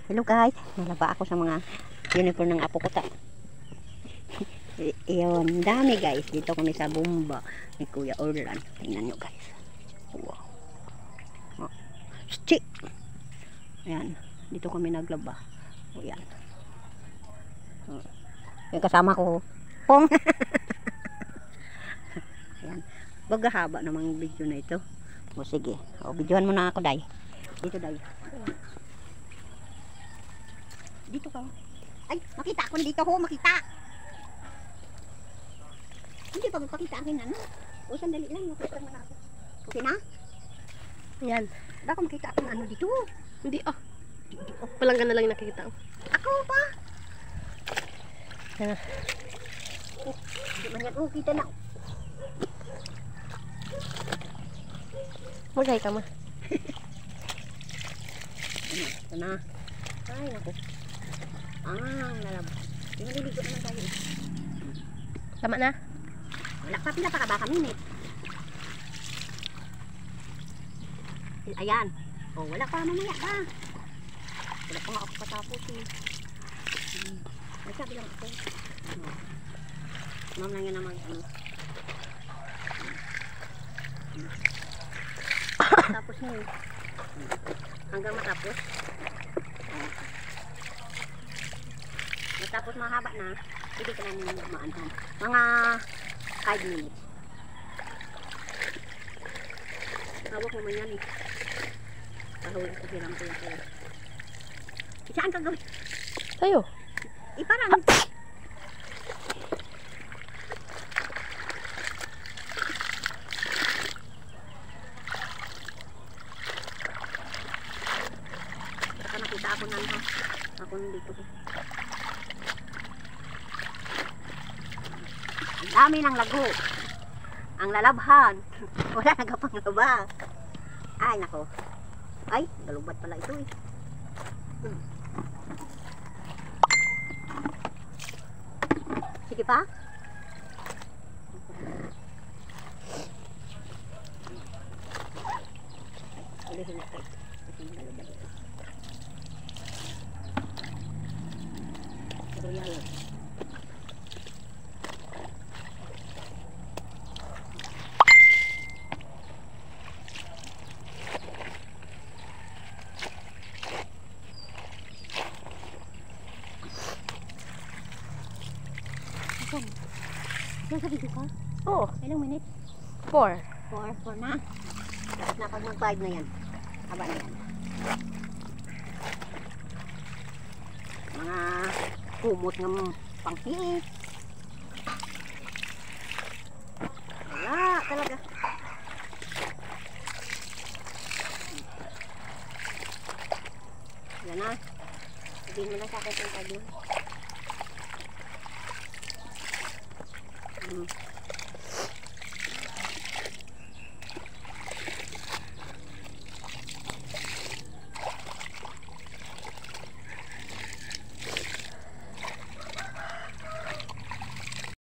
Hello guys, nalaba ako sa mga uniform ng apo ko ta. Iyon, dami guys. Dito kami sa Bumba ni Kuya Orlan. Tingnan nyo guys. Wow. Oh. Stick. Ayan, dito kami naglaba. O yan. Yung kasama ko. Pong. Ayan. Bagahaba namang video na ito. O sige. O, videohan mo na ako, Day. Dito, Day. Dito ka. Ay, makita ako dito ho, makita. Hindi pa magpakita akin ano. O, sandali lang, makita mo na ako. Okay na? Yan. Baka makita ako ano dito. Hindi Palang na lang nakikita ko. Ako pa. Yan. Oh, hindi man yan. Oh, kita na. Magay ka ma. Ito na. Ay, naku. Lalab. Yung naliligo naman tayo. Tama na? Wala pa, pila pa ka baka minute. Ayan. Oh, wala pa, mamaya pa. Wala pa nga ako patapos eh. Nagsabi lang ako. Mamaya nga naman ano. Tapos na yun. Hanggang matapos. Matapos mahaba na, hindi ka namin maanhan. Mga 5 minutes. Hawak mo man yan eh. Pahuli ko silang ko yung kaya. Saan ka gawin? Tayo. Parang baka nakita ako nang ha. Ako dito. Ang dami ng lago. Ang lalabhan. Wala nagapang-laba. Ay, nako. Ay, galubat pala ito eh. Sige pa. Ulihin natin. Pero yan. Yan sa video ka? Oo. Ilang minutes? 4. 4 na. Tapos na pag mag-5 na yan. Haba na yan. Mga kumot ng pangpiit. Wala talaga. Yan na. Sabihin mo na sa akin kung tayo.